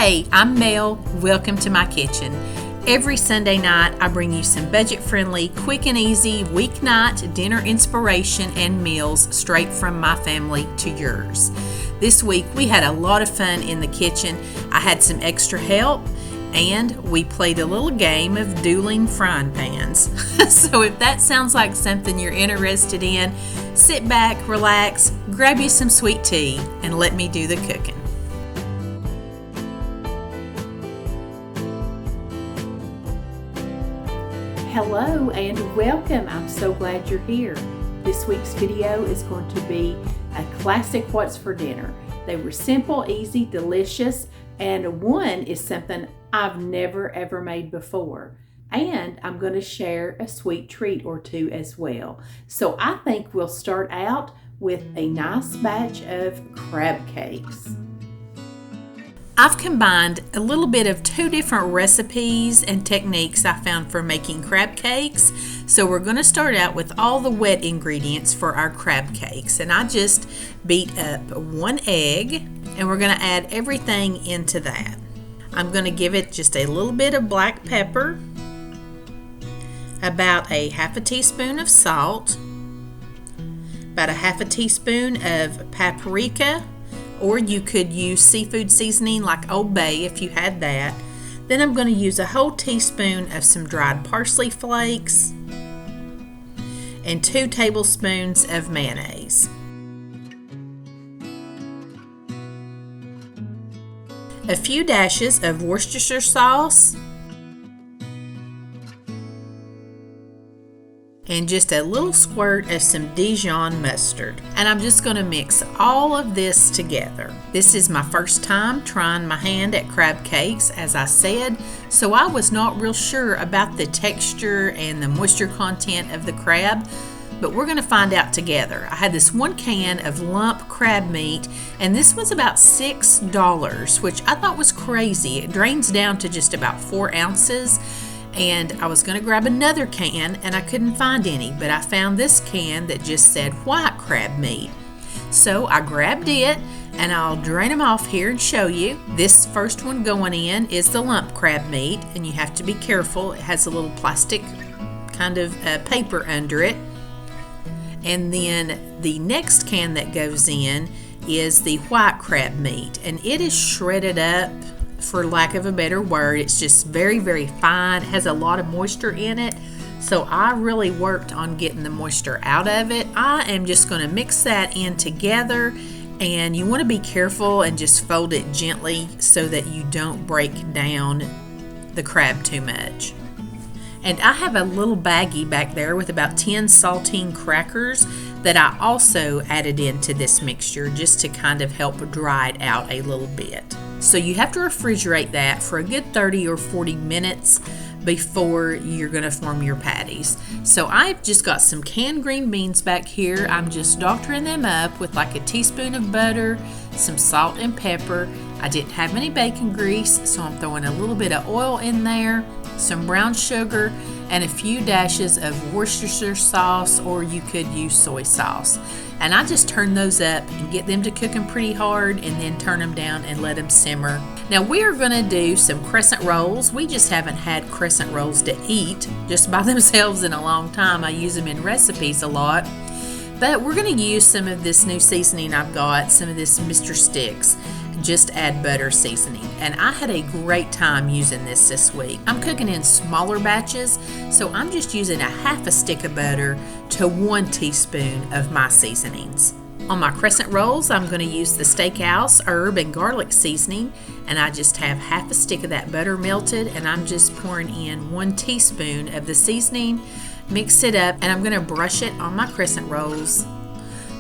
Hey, I'm Mel. Welcome to my kitchen. Every Sunday night, I bring you some budget-friendly, quick and easy weeknight dinner inspiration and meals straight from my family to yours. This week, we had a lot of fun in the kitchen. I had some extra help, and we played a little game of dueling frying pans. So if that sounds like something you're interested in, sit back, relax, grab you some sweet tea, and let me do the cooking. Hello and welcome. I'm so glad you're here. This week's video is going to be a classic what's for dinner. They were simple, easy, delicious, and one is something I've never ever made before. And I'm going to share a sweet treat or two as well. So I think we'll start out with a nice batch of crab cakes. I've combined a little bit of two different recipes and techniques I found for making crab cakes. So we're going to start out with all the wet ingredients for our crab cakes. And I just beat up 1 egg and we're going to add everything into that. I'm going to give it just a little bit of black pepper, about a half a teaspoon of salt, about a half a teaspoon of paprika, or you could use seafood seasoning like Old Bay if you had that. Then I'm going to use a whole teaspoon of some dried parsley flakes and 2 tablespoons of mayonnaise. A few dashes of Worcestershire sauce and just a little squirt of some Dijon mustard. And I'm just going to mix all of this together. This is my first time trying my hand at crab cakes, as I said, so I was not real sure about the texture and the moisture content of the crab, but we're going to find out together. I had this 1 can of lump crab meat, and this was about $6, which I thought was crazy. It drains down to just about 4 ounces. And I was going to grab another can and I couldn't find any, but I found this can that just said white crab meat. So I grabbed it and I'll drain them off here and show you. This first one going in is the lump crab meat, and you have to be careful. It has a little plastic kind of paper under it. And then the next can that goes in is the white crab meat, and it is shredded up, for lack of a better word. It's just very, very fine. It has a lot of moisture in it, so I really worked on getting the moisture out of it. I am just going to mix that in together, and you want to be careful and just fold it gently so that you don't break down the crab too much. And I have a little baggie back there with about 10 saltine crackers that I also added into this mixture just to kind of help dry it out a little bit. So you have to refrigerate that for a good 30 or 40 minutes before you're going to form your patties. So I've just got some canned green beans back here. I'm just doctoring them up with like a teaspoon of butter, some salt and pepper. I didn't have any bacon grease, so I'm throwing a little bit of oil in there, some brown sugar, and a few dashes of Worcestershire sauce, or you could use soy sauce. And I just turn those up and get them to cooking pretty hard, and then turn them down and let them simmer. Now we are going to do some crescent rolls. We just haven't had crescent rolls to eat just by themselves in a long time. I use them in recipes a lot. But we're going to use some of this new seasoning I've got, some of this Mr. Sticks. Just add butter seasoning, and I had a great time using this week. I'm cooking in smaller batches, so I'm just using a half a stick of butter to 1 teaspoon of my seasonings. On my crescent rolls, I'm going to use the Steakhouse herb and garlic seasoning, and I just have half a stick of that butter melted, and I'm just pouring in 1 teaspoon of the seasoning, mix it up, and I'm going to brush it on my crescent rolls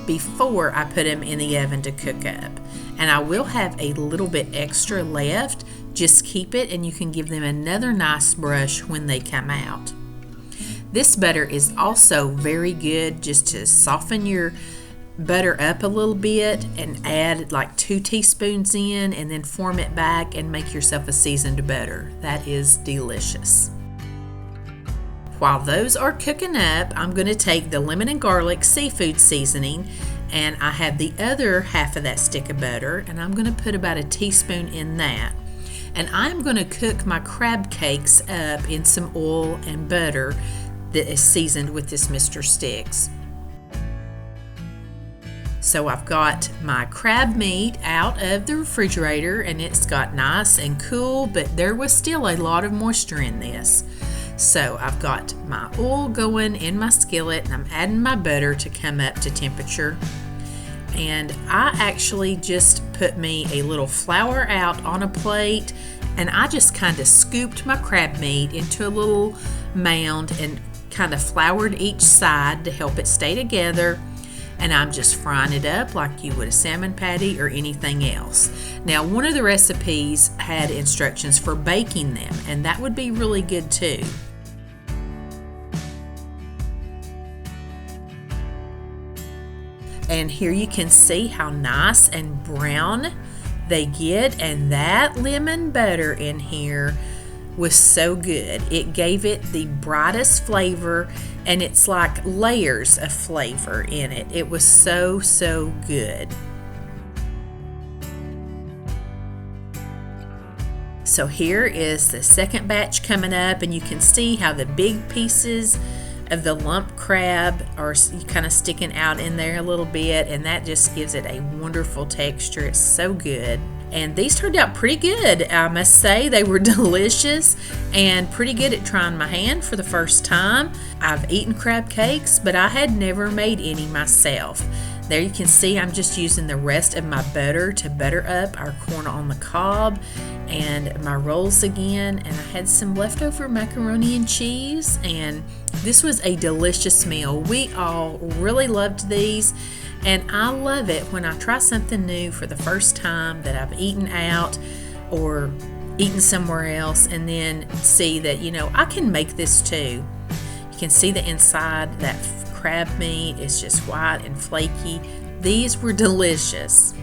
before I put them in the oven to cook up. And I will have a little bit extra left. Just keep it, and you can give them another nice brush when they come out. This butter is also very good just to soften your butter up a little bit and add like 2 teaspoons in, and then form it back and make yourself a seasoned butter. That is delicious. While those are cooking up, I'm going to take the lemon and garlic seafood seasoning, and I have the other half of that stick of butter, and I'm going to put about a teaspoon in that. and I'm going to cook my crab cakes up in some oil and butter that is seasoned with this Mr. Sticks. So I've got my crab meat out of the refrigerator and it's got nice and cool, but there was still a lot of moisture in this. So I've got my oil going in my skillet and I'm adding my butter to come up to temperature. And I actually just put me a little flour out on a plate and I just kind of scooped my crab meat into a little mound and kind of floured each side to help it stay together. And I'm just frying it up like you would a salmon patty or anything else. Now, one of the recipes had instructions for baking them, and that would be really good too. And here you can see how nice and brown they get, and that lemon butter in here was so good. It gave it the brightest flavor, and it's like layers of flavor in it. It was so good. So here is the second batch coming up, and you can see how the big pieces of the lump crab are kind of sticking out in there a little bit, and that just gives it a wonderful texture. It's so good. And these turned out pretty good, I must say. They were delicious and pretty good at trying my hand for the first time. I've eaten crab cakes, but I had never made any myself. There you can see I'm just using the rest of my butter to butter up our corn on the cob and my rolls again. And I had some leftover macaroni and cheese, and this was a delicious meal. We all really loved these. And I love it when I try something new for the first time that I've eaten out or eaten somewhere else and then see that, I can make this too. You can see the inside, that crab meat is just white and flaky. These were delicious.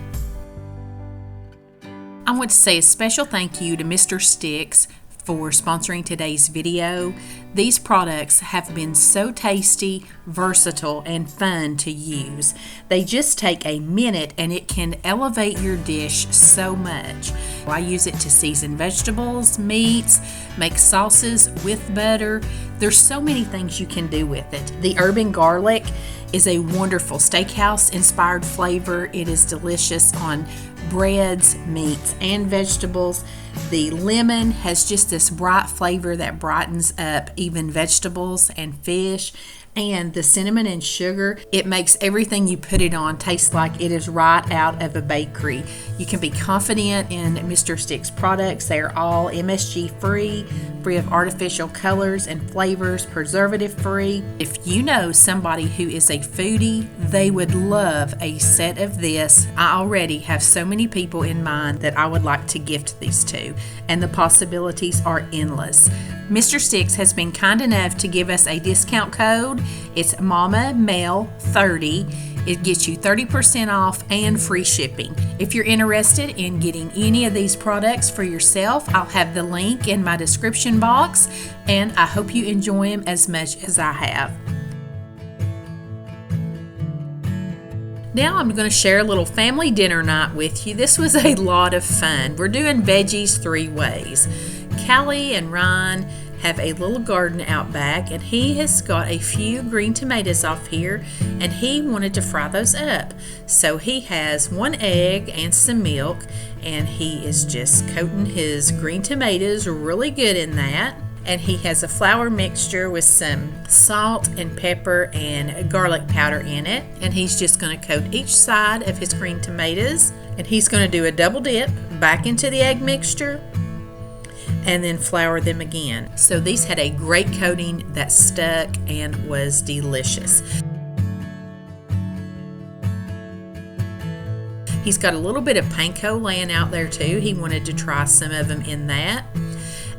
I want to say a special thank you to Mr. Sticks for sponsoring today's video. These products have been so tasty, versatile, and fun to use. They just take a minute and it can elevate your dish so much. I use it to season vegetables, meats, make sauces with butter. There's so many things you can do with it. The herb and garlic is a wonderful steakhouse inspired flavor. It is delicious on breads, meats, and vegetables. The lemon has just this bright flavor that brightens up even vegetables and fish. And the cinnamon and sugar, it makes everything you put it on taste like it is right out of a bakery. You can be confident in Mr. Sticks products. They are all MSG free of artificial colors and flavors, preservative free. If you know somebody who is a foodie, they would love a set of this. I already have so many people in mind that I would like to gift these to, and the possibilities are endless. Mr. Sticks has been kind enough to give us a discount code. It's MAMAMEL30. It gets you 30% off and free shipping. If you're interested in getting any of these products for yourself, I'll have the link in my description box, and I hope you enjoy them as much as I have. Now I'm going to share a little family dinner night with you. This was a lot of fun. We're doing veggies 3 ways. Callie and Ryan have a little garden out back, and he has got a few green tomatoes off here, and he wanted to fry those up. So he has 1 egg and some milk, and he is just coating his green tomatoes really good in that. And he has a flour mixture with some salt and pepper and garlic powder in it, and he's just going to coat each side of his green tomatoes, and he's going to do a double dip back into the egg mixture and then flour them again. So these had a great coating that stuck and was delicious. He's got a little bit of panko laying out there too. He wanted to try some of them in that.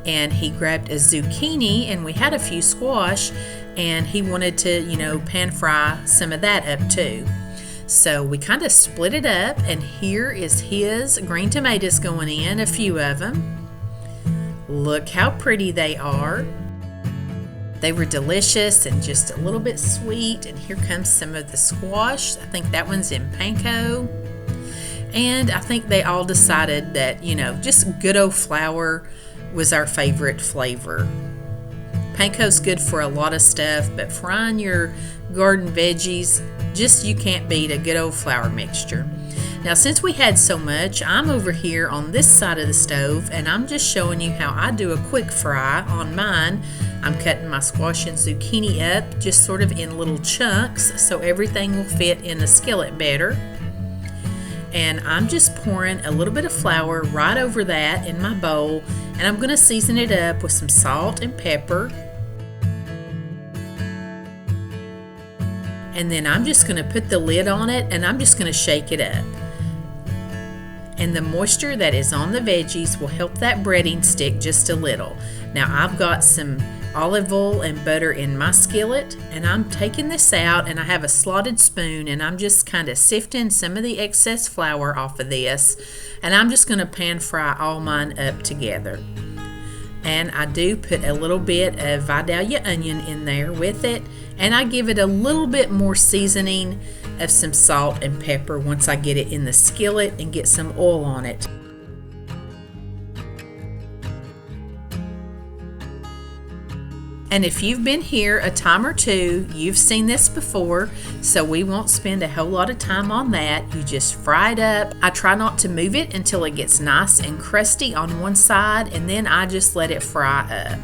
And he grabbed a zucchini, and we had a few squash, and he wanted to, pan fry some of that up too. So we kind of split it up, and here is his green tomatoes going in, a few of them. Look how pretty they are. They were delicious and just a little bit sweet. And here comes some of the squash. I think that one's in panko. And I think they all decided that, just good old flour was our favorite flavor. Panko's good for a lot of stuff, but frying your garden veggies, you can't beat a good old flour mixture. Now, since we had so much, I'm over here on this side of the stove, and I'm just showing you how I do a quick fry on mine. I'm cutting my squash and zucchini up just sort of in little chunks so everything will fit in the skillet better. And I'm just pouring a little bit of flour right over that in my bowl, and I'm going to season it up with some salt and pepper. And then I'm just going to put the lid on it, and I'm just going to shake it up. And the moisture that is on the veggies will help that breading stick just a little. Now I've got some olive oil and butter in my skillet, and I'm taking this out, and I have a slotted spoon, and I'm just kind of sifting some of the excess flour off of this, and I'm just going to pan fry all mine up together. And I do put a little bit of Vidalia onion in there with it, and I give it a little bit more seasoning of some salt and pepper once I get it in the skillet and get some oil on it. And if you've been here a time or two, you've seen this before, so we won't spend a whole lot of time on that. You just fry it up. I try not to move it until it gets nice and crusty on one side, and then I just let it fry up.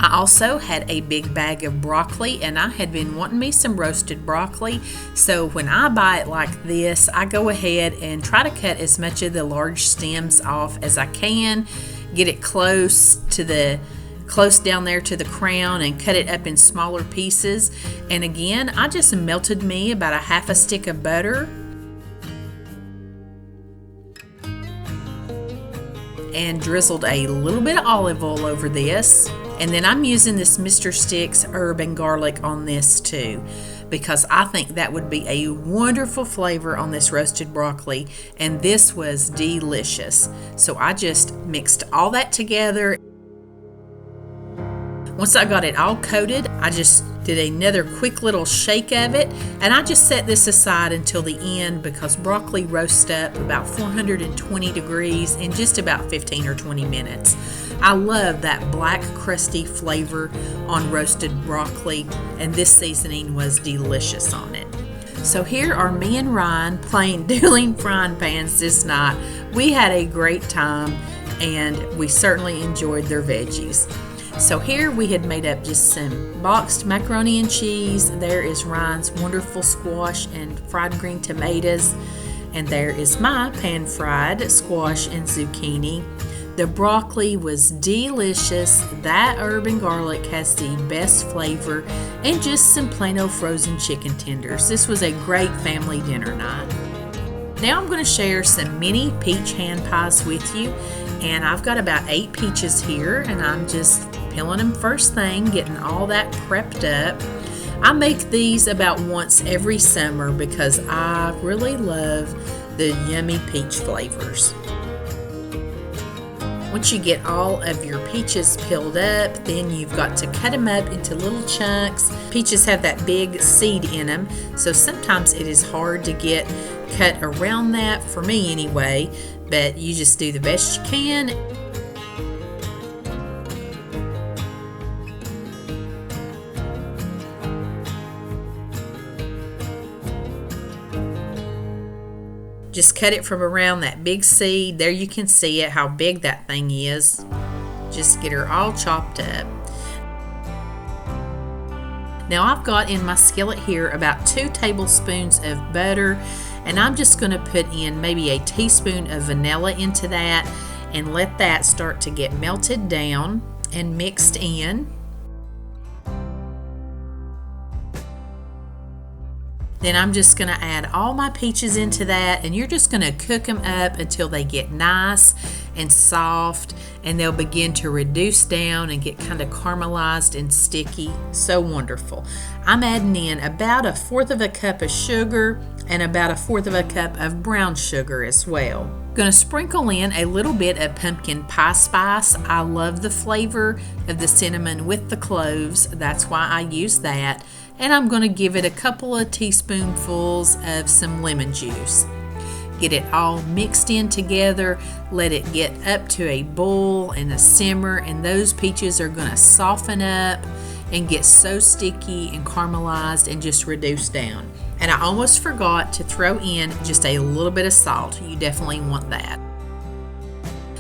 I also had a big bag of broccoli, and I had been wanting me some roasted broccoli, so when I buy it like this, I go ahead and try to cut as much of the large stems off as I can, get it close down there to the crown, and cut it up in smaller pieces. And again, I just melted me about a half a stick of butter and drizzled a little bit of olive oil over this. And then I'm using this Mr. Sticks herb and garlic on this too, because I think that would be a wonderful flavor on this roasted broccoli, and this was delicious. So I just mixed all that together. Once I got it all coated, I just did another quick little shake of it, and I just set this aside until the end because broccoli roasts up about 420 degrees in just about 15 or 20 minutes. I love that black crusty flavor on roasted broccoli, and this seasoning was delicious on it. So here are me and Ryan playing dueling frying pans this night. We had a great time, and we certainly enjoyed their veggies. So here we had made up just some boxed macaroni and cheese. There is Ryan's wonderful squash and fried green tomatoes. And there is my pan-fried squash and zucchini. The broccoli was delicious. That herb and garlic has the best flavor. And just some plain old frozen chicken tenders. This was a great family dinner night. Now I'm going to share some mini peach hand pies with you. And I've got about 8 peaches here, and I'm just peeling them first thing, getting all that prepped up. I make these about once every summer because I really love the yummy peach flavors. Once you get all of your peaches peeled up, then you've got to cut them up into little chunks. Peaches have that big seed in them, so sometimes it is hard to get cut around that, for me anyway, but you just do the best you can. Just cut it from around that big seed. There you can see it, how big that thing is. Just get her all chopped up. Now I've got in my skillet here about 2 tablespoons of butter, and I'm just going to put in maybe a teaspoon of vanilla into that and let that start to get melted down and mixed in. Then I'm just going to add all my peaches into that, and you're just going to cook them up until they get nice and soft, and they'll begin to reduce down and get kind of caramelized and sticky. So wonderful. I'm adding in about 1/4 cup of sugar, and about 1/4 cup of brown sugar as well. Going to sprinkle in a little bit of pumpkin pie spice. I love the flavor of the cinnamon with the cloves. That's why I use that. And I'm going to give it a couple of teaspoonfuls of some lemon juice. Get it all mixed in together. Let it get up to a boil and a simmer, and those peaches are going to soften up and get so sticky and caramelized and just reduce down. And I almost forgot to throw in just a little bit of salt. You definitely want that.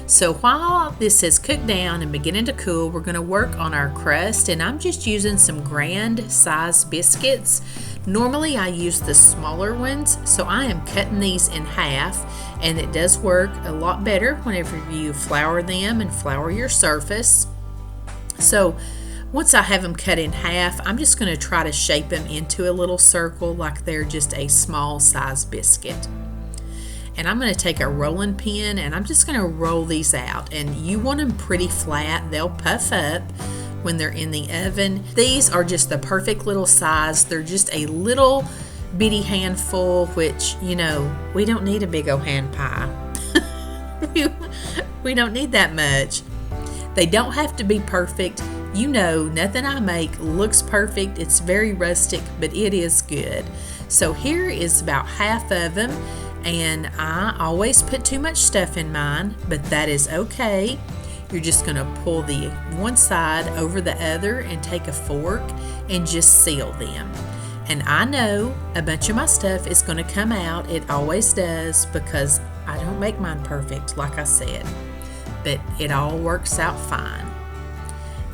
So while this is cooked down and beginning to cool, we're going to work on our crust, and I'm just using some grand size biscuits. Normally I use the smaller ones, so I am cutting these in half, and it does work a lot better whenever you flour them and flour your surface. So once I have them cut in half, I'm just going to try to shape them into a little circle like they're just a small size biscuit. And I'm going to take a rolling pin and I'm just going to roll these out. And you want them pretty flat. They'll puff up when they're in the oven. These are just the perfect little size. They're just a little bitty handful, which, you know, we don't need a big old hand pie. We don't need that much. They don't have to be perfect. You know, nothing I make looks perfect. It's very rustic, but it is good. So here is about half of them. And I always put too much stuff in mine, but that is okay. You're just going to pull the one side over the other and take a fork and just seal them. And I know a bunch of my stuff is going to come out. It always does, because I don't make mine perfect, like I said. But it all works out fine.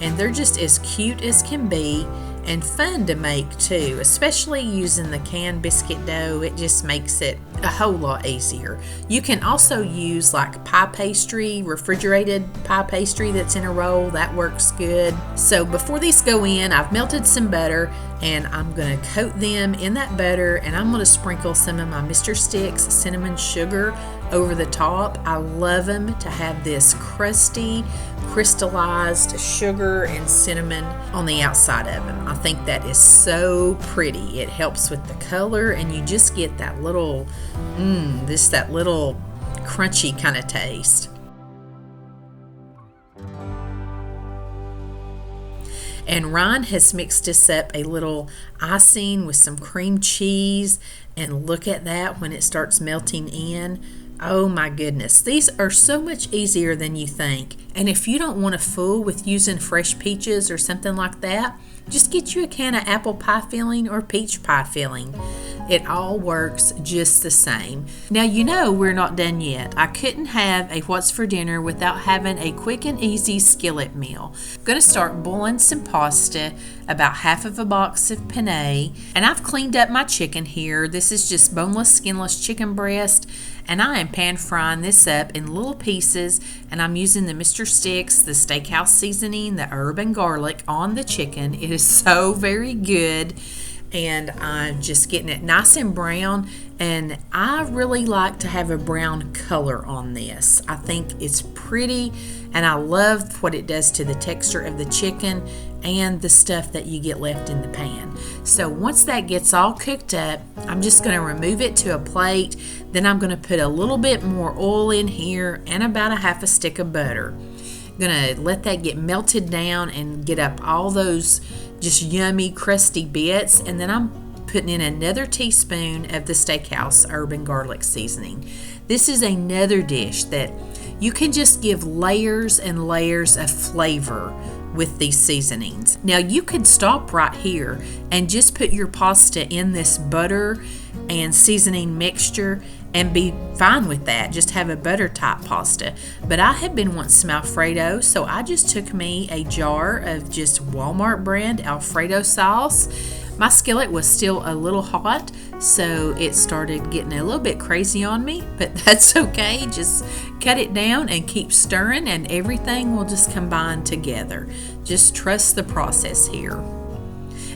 And they're just as cute as can be. And fun to make too, especially using the canned biscuit dough. It just makes it a whole lot easier. You can also use like pie pastry, refrigerated pie pastry that's in a roll. That works good. So before these go in, I've melted some butter and I'm going to coat them in that butter, and I'm going to sprinkle some of my Mr. Sticks cinnamon sugar over the top. I love them to have this crusty, crystallized sugar and cinnamon on the outside of them. I think that is so pretty. It helps with the color, and you just get that little, that little crunchy kind of taste. And Ryan has mixed us up a little icing with some cream cheese, and look at that when it starts melting in. Oh my goodness, these are so much easier than you think. And if you don't want to fool with using fresh peaches or something like that, just get you a can of apple pie filling or peach pie filling. It all works just the same. Now you know we're not done yet. I couldn't have a what's for dinner without having a quick and easy skillet meal. I'm going to start boiling some pasta, about half of a box of penne, and I've cleaned up my chicken here. This is just boneless, skinless chicken breast, and I am pan frying this up in little pieces, and I'm using the Mr. Sticks, the steakhouse seasoning, the herb and garlic on the chicken. It is so very good, and I'm just getting it nice and brown, and I really like to have a brown color on this. I think it's pretty, and I love what it does to the texture of the chicken and the stuff that you get left in the pan. So once that gets all cooked up, I'm just going to remove it to a plate. Then I'm going to put a little bit more oil in here and about a half a stick of butter. I'm going to let that get melted down and get up all those just yummy crusty bits, and then I'm putting in another teaspoon of the steakhouse herb and garlic seasoning. This is another dish that you can just give layers and layers of flavor with these seasonings. Now you could stop right here and just put your pasta in this butter and seasoning mixture and be fine with that. Just have a butter type pasta. But I had been wanting some Alfredo, so I just took me a jar of just Walmart brand Alfredo sauce. My skillet was still a little hot, so it started getting a little bit crazy on me, but that's okay. Just cut it down and keep stirring, and everything will just combine together. Just trust the process here.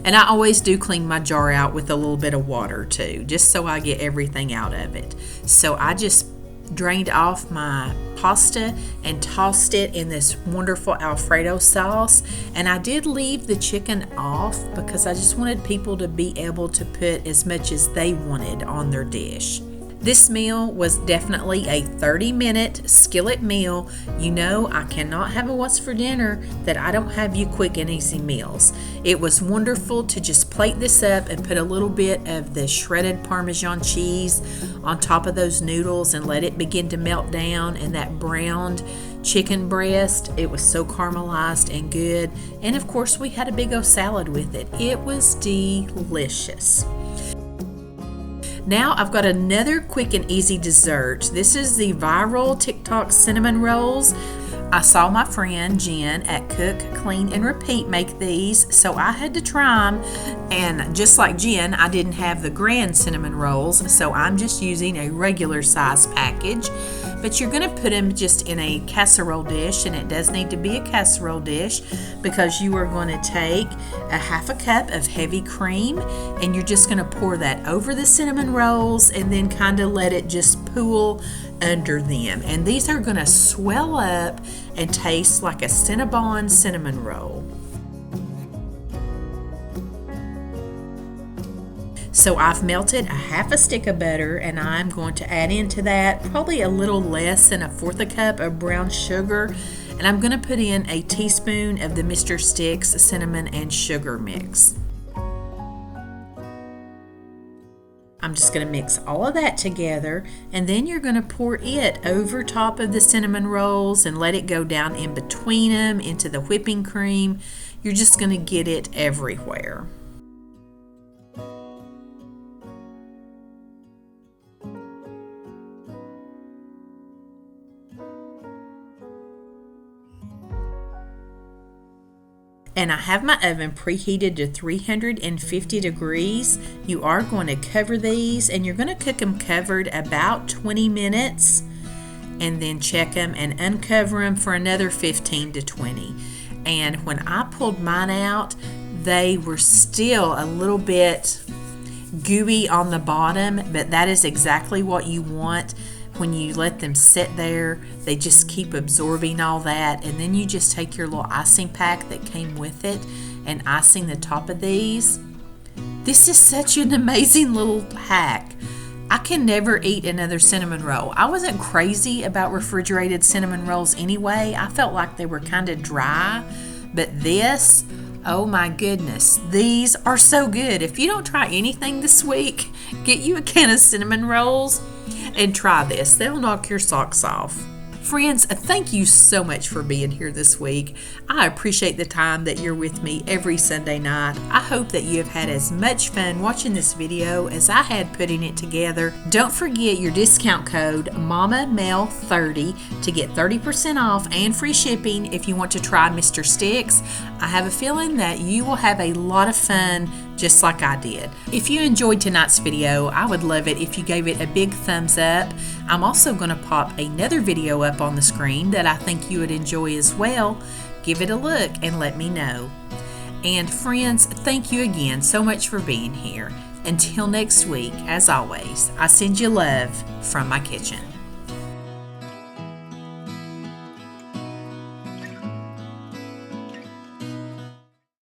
And I always do clean my jar out with a little bit of water too, just so I get everything out of it. So I just drained off my pasta and tossed it in this wonderful Alfredo sauce. And I did leave the chicken off because I just wanted people to be able to put as much as they wanted on their dish. This meal was definitely a 30-minute skillet meal. You know, I cannot have a what's for dinner that I don't have you quick and easy meals. It was wonderful to just plate this up and put a little bit of the shredded Parmesan cheese on top of those noodles and let it begin to melt down, and that browned chicken breast. It was so caramelized and good. And of course, we had a big old salad with it. It was delicious. Now I've got another quick and easy dessert. This is the viral TikTok cinnamon rolls. I saw my friend Jen at Cook, Clean, and Repeat make these, so I had to try them. And just like Jen, I didn't have the grand cinnamon rolls, so I'm just using a regular size package. But you're going to put them just in a casserole dish, and it does need to be a casserole dish because you are going to take a half a cup of heavy cream, and you're just going to pour that over the cinnamon rolls and then kind of let it just pool under them. And these are going to swell up and taste like a Cinnabon cinnamon roll. So I've melted a half a stick of butter, and I'm going to add into that probably a little less than a fourth a cup of brown sugar, and I'm going to put in a teaspoon of the Mr. Sticks cinnamon and sugar mix. I'm just going to mix all of that together, and then you're going to pour it over top of the cinnamon rolls and let it go down in between them into the whipping cream. You're just going to get it everywhere. And I have my oven preheated to 350 degrees. You are going to cover these, and you're going to cook them covered about 20 minutes, and then check them and uncover them for another 15 to 20. And when I pulled mine out, they were still a little bit gooey on the bottom, but that is exactly what you want. When you let them sit there, they just keep absorbing all that, and then you just take your little icing pack that came with it and icing the top of these. This is such an amazing little hack. I can never eat another cinnamon roll. I wasn't crazy about refrigerated cinnamon rolls anyway. I felt like they were kind of dry, but this, oh my goodness, these are so good. If you don't try anything this week, get you a can of cinnamon rolls and try this. They'll knock your socks off. Friends, thank you so much for being here this week. I appreciate the time that you're with me every Sunday night. I hope that you have had as much fun watching this video as I had putting it together. Don't forget your discount code MAMAMEL30 to get 30% off and free shipping if you want to try Mr. Sticks. I have a feeling that you will have a lot of fun just like I did. If you enjoyed tonight's video, I would love it if you gave it a big thumbs up. I'm also going to pop another video up on the screen that I think you would enjoy as well. Give it a look and let me know. And friends, thank you again so much for being here. Until next week, as always, I send you love from my kitchen.